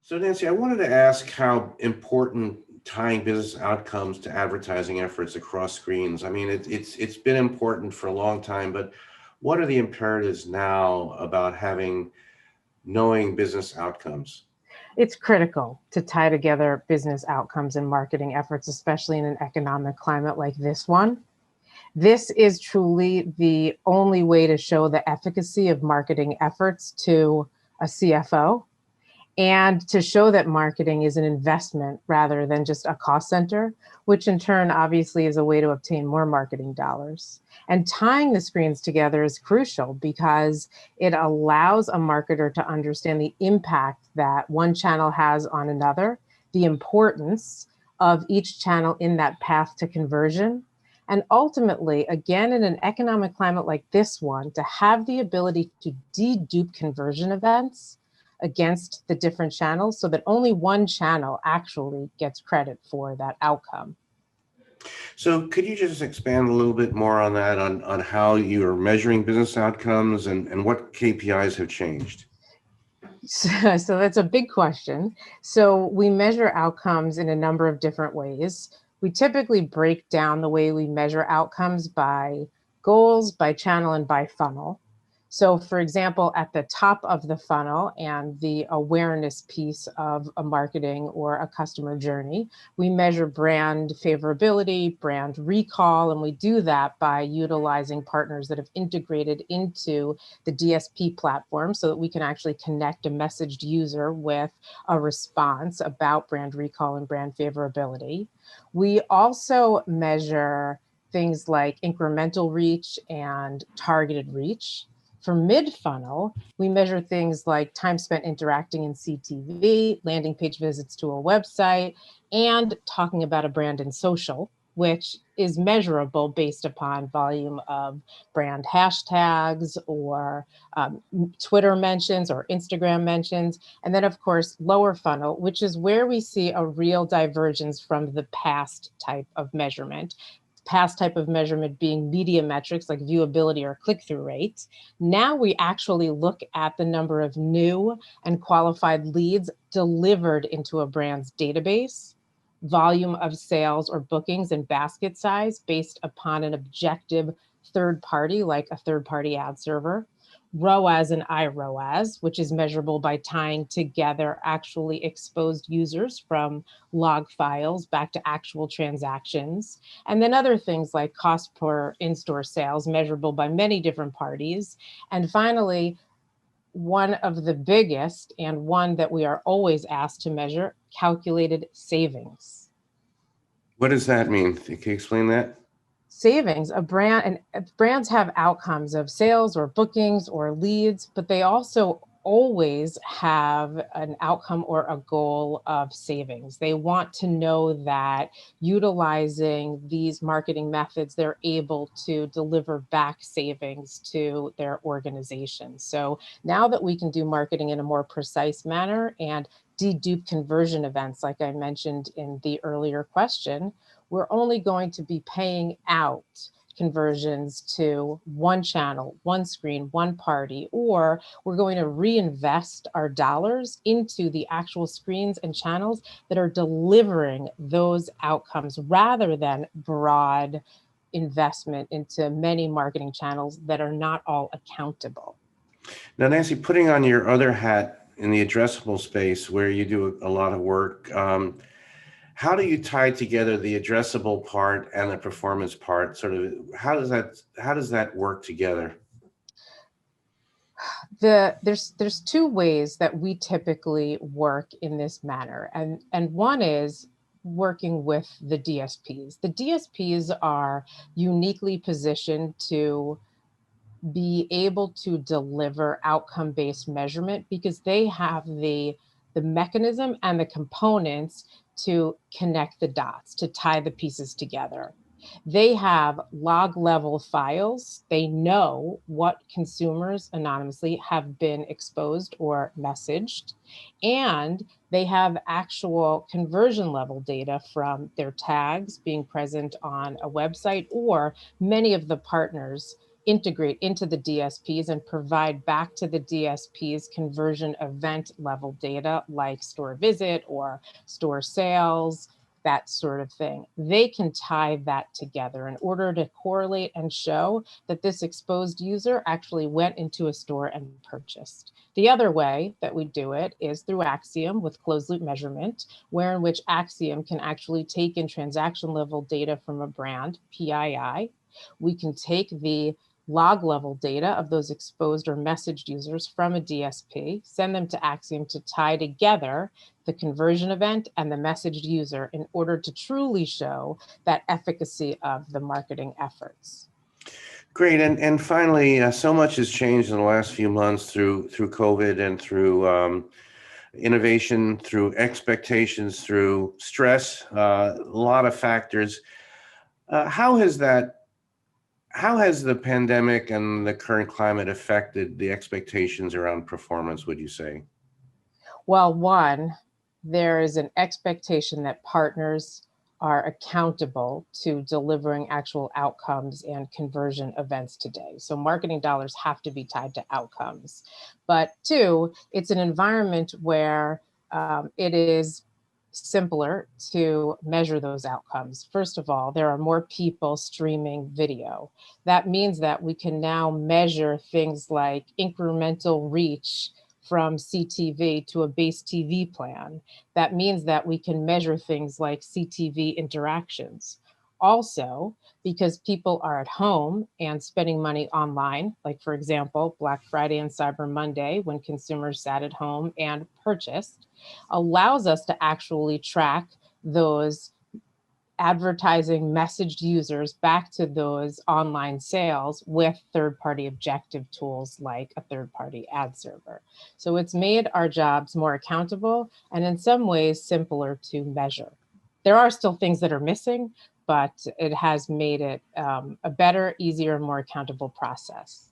So Nancy, I wanted to ask how important tying business outcomes to advertising efforts across screens. I mean, it's been important for a long time, but what are the imperatives now about having knowing business outcomes? It's critical to tie together business outcomes and marketing efforts, especially in an economic climate like this one. This is truly the only way to show the efficacy of marketing efforts to a CFO and to show that marketing is an investment rather than just a cost center, which in turn obviously is a way to obtain more marketing dollars. And tying the screens together is crucial because it allows a marketer to understand the impact that one channel has on another, the importance of each channel in that path to conversion. And ultimately, again, in an economic climate like this one, to have the ability to dedupe conversion events against the different channels so that only one channel actually gets credit for that outcome. So could you just expand a little bit more on that, on how you are measuring business outcomes and what KPIs have changed? So that's a big question. So we measure outcomes in a number of different ways. We typically break down the way we measure outcomes by goals, by channel, and by funnel. So, for example, at the top of the funnel and the awareness piece of a marketing or a customer journey, we measure brand favorability, brand recall, and we do that by utilizing partners that have integrated into the DSP platform so that we can actually connect a messaged user with a response about brand recall and brand favorability. We also measure things like incremental reach and targeted reach. For mid funnel, we measure things like time spent interacting in CTV, landing page visits to a website, and talking about a brand in social, which is measurable based upon volume of brand hashtags or Twitter mentions or Instagram mentions. And then, of course, lower funnel, which is where we see a real divergence from the past type of measurement. Past type of measurement being media metrics like viewability or click-through rates. Now we actually look at the number of new and qualified leads delivered into a brand's database, volume of sales or bookings and basket size based upon an objective third party, like a third party ad server, ROAS and iROAS, which is measurable by tying together actually exposed users from log files back to actual transactions. And then other things like cost per in-store sales, measurable by many different parties. And finally, one of the biggest and one that we are always asked to measure, calculated savings. What does that mean? Can you explain that? Savings, a brand, and brands have outcomes of sales or bookings or leads, but they also always have an outcome or a goal of savings. They want to know that utilizing these marketing methods, they're able to deliver back savings to their organization. So now that we can do marketing in a more precise manner and dedupe conversion events, like I mentioned in the earlier question, we're only going to be paying out conversions to one channel, one screen, one party, or we're going to reinvest our dollars into the actual screens and channels that are delivering those outcomes rather than broad investment into many marketing channels that are not all accountable. Now, Nancy, putting on your other hat in the addressable space where you do a lot of work, how do you tie together the addressable part and the performance part? Sort of, how does that work together? There's two ways that we typically work in this manner, and one is working with the DSPs. The DSPs are uniquely positioned to be able to deliver outcome-based measurement because they have the mechanism and the components to connect the dots, to tie the pieces together. They have log level files. They know what consumers anonymously have been exposed or messaged. And they have actual conversion level data from their tags being present on a website or many of the partners integrate into the DSPs and provide back to the DSPs conversion event level data like store visit or store sales, that sort of thing. They can tie that together in order to correlate and show that this exposed user actually went into a store and purchased. The other way that we do it is through Acxiom with closed loop measurement, where in which Acxiom can actually take in transaction level data from a brand, PII. We can take the log level data of those exposed or messaged users from a DSP, send them to Acxiom to tie together the conversion event and the messaged user in order to truly show that efficacy of the marketing efforts. Great. And finally, so much has changed in the last few months through COVID and through innovation, through expectations, through stress, a lot of factors. How has the pandemic and the current climate affected the expectations around performance, would you say? Well, one, there is an expectation that partners are accountable to delivering actual outcomes and conversion events today. So marketing dollars have to be tied to outcomes. But two, it's an environment where it is simpler to measure those outcomes. First of all, there are more people streaming video. That means that we can now measure things like incremental reach from CTV to a base TV plan. That means that we can measure things like CTV interactions. Also, because people are at home and spending money online, like for example, Black Friday and Cyber Monday, when consumers sat at home and purchased, allows us to actually track those advertising messaged users back to those online sales with third-party objective tools like a third-party ad server. So it's made our jobs more accountable and in some ways simpler to measure. There are still things that are missing, but it has made it a better, easier, more accountable process.